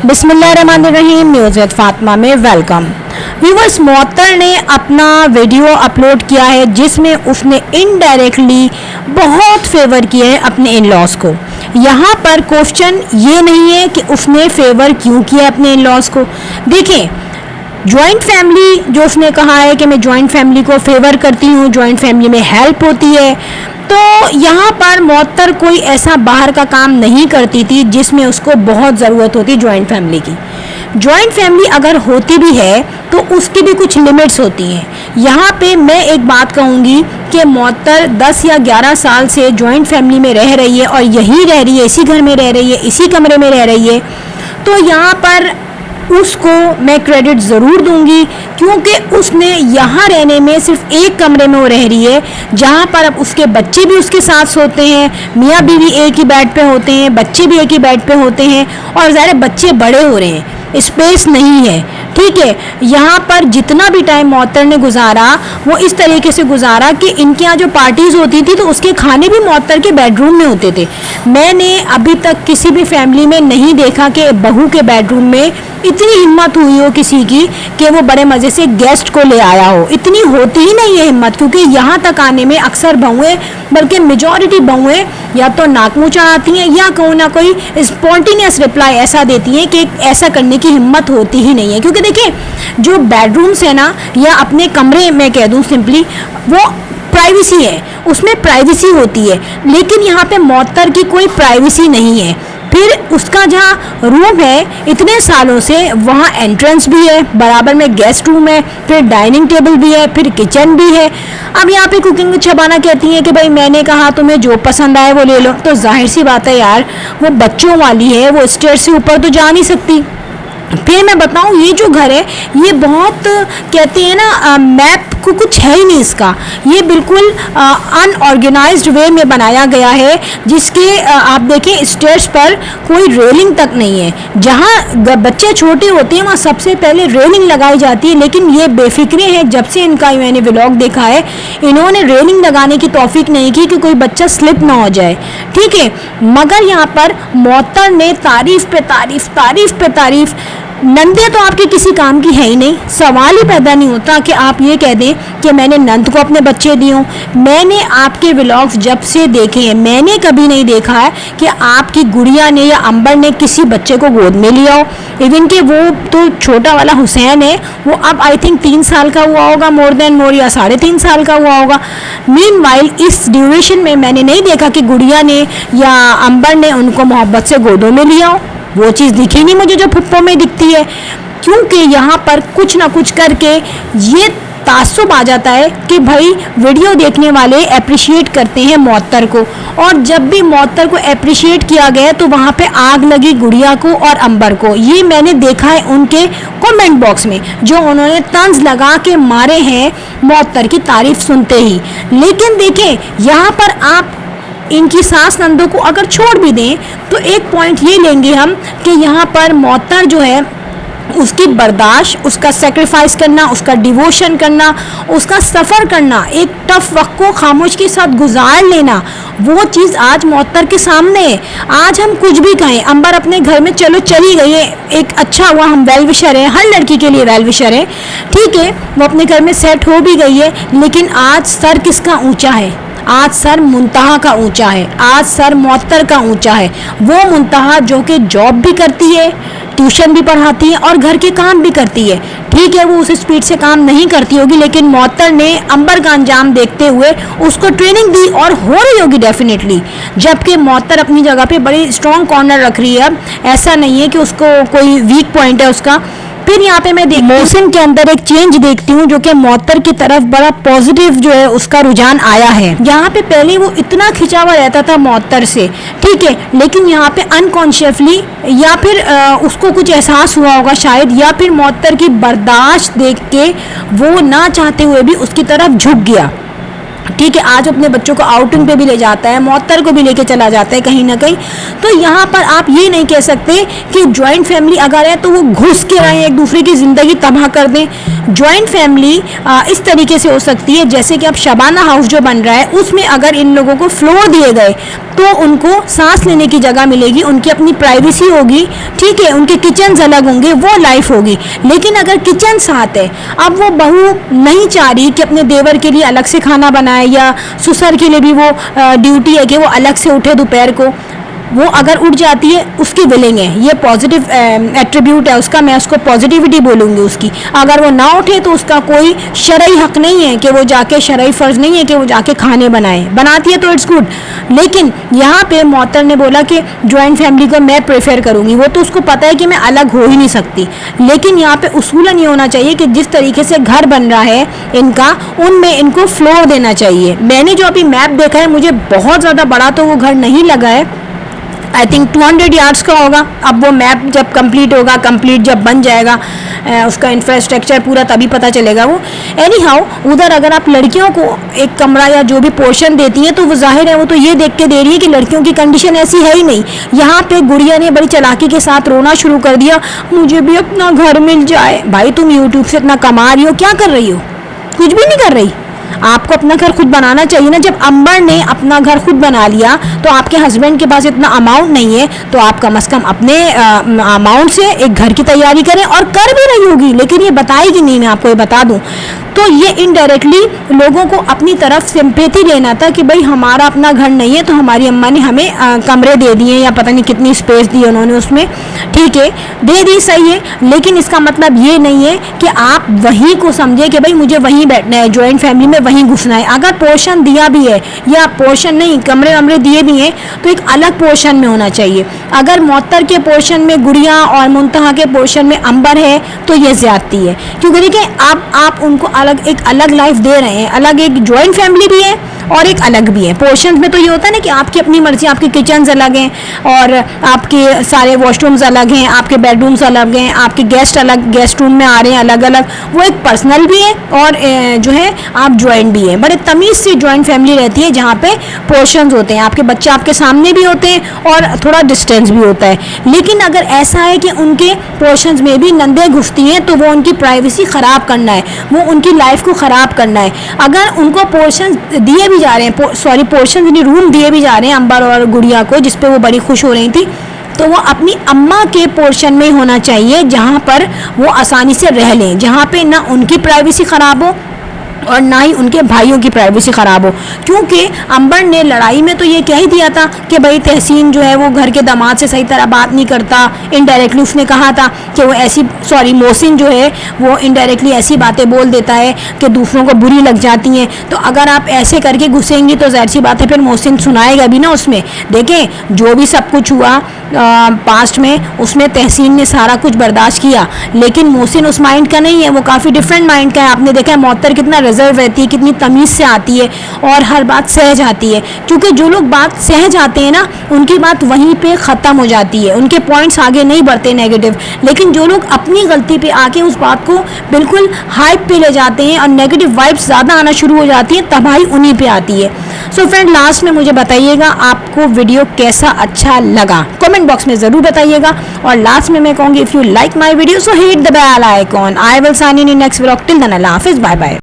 बिस्मिल्लाहिर्रहमानिर्रहीम। News with Fatima में welcome. Viewers, मुअत्तर ने अपना वीडियो अपलोड किया है जिसमें उसने इनडायरेक्टली बहुत फेवर किए हैं अपने इन लॉज को। यहाँ पर क्वेश्चन ये नहीं है कि उसने फेवर क्यों किया अपने इन लॉज को। देखें, जॉइंट फैमिली जो उसने कहा है कि मैं जॉइंट फैमिली को फेवर करती हूँ, जॉइंट फैमिली में हेल्प होती है, तो यहाँ पर मुअत्तर कोई ऐसा बाहर का काम नहीं करती थी जिसमें उसको बहुत ज़रूरत होती जॉइंट फैमिली की। जॉइंट फैमिली अगर होती भी है तो उसकी भी कुछ लिमिट्स होती हैं। यहाँ पे मैं एक बात कहूँगी कि मुअत्तर 10 या 11 साल से जॉइंट फैमिली में रह रही है और यहीं रह रही है, इसी घर में रह रही है, इसी कमरे में रह रही है, तो यहाँ पर उसको मैं क्रेडिट ज़रूर दूंगी क्योंकि उसने यहाँ रहने में सिर्फ एक कमरे में वो रह रही है जहाँ पर अब उसके बच्चे भी उसके साथ सोते हैं, मियाँ बीवी एक ही बेड पे होते हैं, बच्चे भी एक ही बेड पे होते हैं और ज़ाहिर बच्चे बड़े हो रहे हैं, स्पेस नहीं है। ठीक है, यहाँ पर जितना भी टाइम मुअत्तर ने गुजारा वो इस तरीके से गुजारा कि इनके यहाँ जो पार्टीज़ होती थी तो उसके खाने भी मुअत्तर के बेडरूम में होते थे। मैंने अभी तक किसी भी फैमिली में नहीं देखा कि बहू के बेडरूम में इतनी हिम्मत हुई हो किसी की कि वो बड़े मज़े से गेस्ट को ले आया हो। इतनी होती ही नहीं है हिम्मत, क्योंकि यहाँ तक आने में अक्सर बहुएं, बल्कि मेजॉरिटी बहुएं या तो नाक मुँह चढ़ाती हैं या कोई ना कोई स्पॉन्टेनियस रिप्लाई ऐसा देती हैं कि ऐसा करने की हिम्मत होती ही नहीं है। क्योंकि देखिए, जो बेडरूम्स है ना, या अपने कमरे में कह दूँ सिंपली, वो प्राइवेसी है, उसमें प्राइवेसी होती है, लेकिन यहाँ पे मुअत्तर की कोई प्राइवेसी नहीं है। फिर उसका जहाँ रूम है इतने सालों से, वहाँ एंट्रेंस भी है, बराबर में गेस्ट रूम है, फिर डाइनिंग टेबल भी है, फिर किचन भी है। अब यहाँ पे कुकिंग शबाना कहती हैं कि भाई मैंने कहा तुम्हें जो पसंद आए वो ले लो, तो जाहिर सी बात है यार, वो बच्चों वाली है, वो स्टेयर से ऊपर तो जा नहीं सकती। फिर मैं बताऊँ, ये जो घर है ये बहुत कहते हैं ना, मैप को कुछ है ही नहीं इसका, ये बिल्कुल अनऑर्गेनाइज्ड वे में बनाया गया है, जिसके आप देखें स्टेयर्स पर कोई रेलिंग तक नहीं है। जहाँ बच्चे छोटे होते हैं वहाँ सबसे पहले रेलिंग लगाई जाती है, लेकिन ये बेफिक्रे हैं। जब से इनका मैंने व्लॉग देखा है, इन्होंने रेलिंग लगाने की तौफीक नहीं की कि कोई बच्चा स्लिप ना हो जाए। ठीक है, मगर यहाँ पर मुअत्तर ने तारीफ पे तारीफ, तारीफ पे तारीफ। नंदे तो आपके किसी काम की है ही नहीं, सवाल ही पैदा नहीं होता कि आप ये कह दें कि मैंने नंद को अपने बच्चे दिए हों। मैंने आपके व्लॉग्स जब से देखे हैं, मैंने कभी नहीं देखा है कि आपकी गुड़िया ने या अंबर ने किसी बच्चे को गोद में लिया हो। इवन कि वो तो छोटा वाला हुसैन है, वो अब आई थिंक 3 साल का हुआ होगा, मोर देन मोर, या 3.5 साल का हुआ होगा। मीनवाइल इस ड्यूरेशन में मैंने नहीं देखा कि गुड़िया ने या अंबर ने उनको मोहब्बत से गोदों में लिया हो। वो चीज़ दिखी नहीं मुझे जो फुप्पो में दिखती है, क्योंकि यहाँ पर कुछ ना कुछ करके ये तासुब आ जाता है कि भाई वीडियो देखने वाले अप्रिशिएट करते हैं मुअत्तर को, और जब भी मुअत्तर को अप्रिशिएट किया गया तो वहाँ पे आग लगी गुड़िया को और अंबर को। ये मैंने देखा है उनके कमेंट बॉक्स में, जो उन्होंने तंज लगा के मारे हैं मुअत्तर की तारीफ सुनते ही। लेकिन देखें, यहाँ पर आप इनकी सास नंदों को अगर छोड़ भी दें तो एक पॉइंट ये लेंगे हम कि यहाँ पर मुअत्तर जो है उसकी बर्दाश्त, उसका सेक्रीफाइस करना, उसका डिवोशन करना, उसका सफ़र करना, एक टफ वक्त को खामोश के साथ गुजार लेना, वो चीज़ आज मुअत्तर के सामने है। आज हम कुछ भी कहें, अंबर अपने घर में चलो चली गई है, एक अच्छा हुआ, हम वेल विशर हैं, हर लड़की के लिए वेल विशर है, ठीक है, वो अपने घर में सेट हो भी गई है, लेकिन आज सर किसका ऊंचा है? आज सर मुंतहा का ऊंचा है, आज सर मुअत्तर का ऊंचा है। वो मुंतहा जो कि जॉब भी करती है, ट्यूशन भी पढ़ाती है और घर के काम भी करती है। ठीक है, वो उस स्पीड से काम नहीं करती होगी, लेकिन मुअत्तर ने अंबर का अंजाम देखते हुए उसको ट्रेनिंग दी और हो रही होगी डेफिनेटली। जबकि मुअत्तर अपनी जगह पे बड़ी स्ट्रॉन्ग कॉर्नर रख रही है, ऐसा नहीं है कि उसको कोई वीक पॉइंट है उसका। फिर यहाँ पे मैं मौसम के अंदर एक चेंज देखती हूँ जो कि मुअत्तर की तरफ बड़ा पॉजिटिव जो है उसका रुझान आया है। यहाँ पे पहले वो इतना खिंचा हुआ रहता था मुअत्तर से, ठीक है, लेकिन यहाँ पे अनकॉन्शियसली या फिर उसको कुछ एहसास हुआ होगा शायद, या फिर मुअत्तर की बर्दाश्त देख के वो ना चाहते हुए भी उसकी तरफ झुक गया। ठीक है, आज अपने बच्चों को आउटिंग पे भी ले जाता है, मुअत्तर को भी लेके चला जाता है कहीं ना कहीं। तो यहाँ पर आप ये नहीं कह सकते कि जॉइंट फैमिली अगर है तो वो घुस के रहें, एक दूसरे की ज़िंदगी तबाह कर दें। जॉइंट फैमिली इस तरीके से हो सकती है जैसे कि अब शबाना हाउस जो बन रहा है उसमें अगर इन लोगों को फ्लोर दिए गए तो उनको सांस लेने की जगह मिलेगी, उनकी अपनी प्राइवेसी होगी, ठीक है, उनके किचन्स अलग होंगे, वो लाइफ होगी। लेकिन अगर किचन साथ है, अब वो बहू नहीं चाह रही कि अपने देवर के लिए अलग से खाना बनाए या ससुर के लिए भी वो ड्यूटी है कि वो अलग से उठे दोपहर को, वो अगर उठ जाती है उसकी विलिंग है, ये पॉजिटिव एट्रीब्यूट है उसका, मैं उसको पॉजिटिविटी बोलूँगी उसकी। अगर वो ना उठे तो उसका कोई शरई हक नहीं है कि वो जाके, शरई फ़र्ज़ नहीं है कि वो जाके खाने बनाए, बनाती है तो इट्स गुड। लेकिन यहाँ पे मोहतर ने बोला कि जॉइंट फैमिली को मैं प्रेफर करूँगी, वो तो उसको पता है कि मैं अलग हो ही नहीं सकती। लेकिन यहाँ पे उसूलन ये होना चाहिए कि जिस तरीके से घर बन रहा है इनका, उनमें इनको फ्लोर देना चाहिए। मैंने जो अभी मैप देखा है मुझे बहुत ज़्यादा बड़ा तो वो घर नहीं लगा है, आई थिंक 200 यार्ड्स का होगा। अब वो मैप जब कंप्लीट होगा, कंप्लीट जब बन जाएगा उसका इंफ्रास्ट्रक्चर पूरा, तभी पता चलेगा वो। एनी हाउ, उधर अगर आप लड़कियों को एक कमरा या जो भी पोर्शन देती हैं तो वो जाहिर है वो तो ये देख के दे रही है कि लड़कियों की कंडीशन ऐसी है ही नहीं। यहाँ पे गुड़िया ने बड़ी चालाकी के साथ रोना शुरू कर दिया, मुझे भी अपना घर मिल जाए। भाई तुम यूट्यूब से इतना कमा रही हो, क्या कर रही हो? कुछ भी नहीं कर रही। आपको अपना घर खुद बनाना चाहिए ना। जब अंबर ने अपना घर खुद बना लिया तो आपके हस्बैंड के पास इतना अमाउंट नहीं है तो आप कम से कम अपने अमाउंट से एक घर की तैयारी करें, और कर भी रही होगी लेकिन ये बताएगी नहीं, मैं आपको ये बता दूं। तो ये इनडायरेक्टली लोगों को अपनी तरफ सिंपैथी लेना था कि भाई हमारा अपना घर नहीं है तो हमारी अम्मा ने हमें कमरे दे दिए या पता नहीं कितनी स्पेस दी उन्होंने उसमें, ठीक है, दे दी, सही है। लेकिन इसका मतलब ये नहीं है कि आप वहीं को समझे कि भाई मुझे वहीं बैठना है, जॉइंट फैमिली में वहीं घुसना है। अगर पोर्शन दिया भी है या पोर्शन नहीं, कमरे वमरे दिए भी हैं तो एक अलग पोर्शन में होना चाहिए। अगर मोहतर के पोर्शन में गुड़िया और मुंतहा के पोर्शन में अंबर है तो ये ज्यादती है, क्योंकि देखिए आप उनको एक अलग लाइफ दे रहे हैं। अलग एक जॉइंट फैमिली भी है और एक अलग भी है। पोर्शंस में तो ये होता है ना कि आपकी अपनी मर्जी, आपके किचन्स अलग हैं और आपके सारे वॉशरूम्स अलग हैं, आपके बेडरूम्स अलग हैं, आपके गेस्ट अलग गेस्ट रूम में आ रहे हैं अलग अलग, वो एक पर्सनल भी है और जो है आप जॉइंट भी है। बड़े तमीज़ से जॉइंट फैमिली रहती है जहाँ पे पोर्शंस होते हैं, आपके बच्चे आपके सामने भी होते हैं और थोड़ा डिस्टेंस भी होता है। लेकिन अगर ऐसा है कि उनके पोर्शंस में भी नंदे घुसती हैं तो वो उनकी प्राइवेसी ख़राब करना है, वो उनकी लाइफ को ख़राब करना है। अगर उनको पोर्शंस दिए भी जा रहे हैं, सॉरी पोर्शन यानी रूम दिए भी जा रहे हैं अंबर और गुड़िया को, जिसपे वो बड़ी खुश हो रही थी, तो वो अपनी अम्मा के पोर्शन में होना चाहिए जहाँ पर वो आसानी से रह लें, जहाँ पे ना उनकी प्राइवेसी ख़राब हो और ना ही उनके भाइयों की प्राइवेसी ख़राब हो। क्योंकि अंबर ने लड़ाई में तो ये कह ही दिया था कि भाई तहसीन जो है वो घर के दामाद से सही तरह बात नहीं करता। इनडायरेक्टली उसने कहा था कि वो ऐसी, सॉरी मोहसिन जो है वो इनडायरेक्टली ऐसी बातें बोल देता है कि दूसरों को बुरी लग जाती हैं। तो अगर आप ऐसे करके घुसेंगी तो ज़ाहिर सी बात है फिर मोहसिन सुनाएगा भी ना उसमें। देखें जो भी सब कुछ हुआ पास्ट में, उसमें तहसीन ने सारा कुछ बर्दाश्त किया, लेकिन मोहसिन उस माइंड का नहीं है, वो काफ़ी डिफरेंट माइंड का है। आपने देखा है मोहतर कितना रिजर्व रहती है, कितनी तमीज़ से आती है और हर बात सह जाती है। क्योंकि जो लोग बात सह जाते हैं ना उनकी बात वहीं पे ख़त्म हो जाती है, उनके पॉइंट्स आगे नहीं बढ़ते नेगेटिव। लेकिन जो लोग अपनी गलती पे आके उस बात को बिल्कुल हाइप पे ले जाते हैं और नेगेटिव वाइब्स ज़्यादा आना शुरू हो जाती हैं, तबाही उन्हीं पे आती है। सो फ्रेंड, लास्ट में मुझे बताइएगा आपको वीडियो कैसा अच्छा लगा, कमेंट बॉक्स में ज़रूर बताइएगा। और लास्ट में मैं कहूँगी if you like my video so hit the bell icon. I will sign in next vlog. Till then अल्लाह हाफिज़, बाय बाय।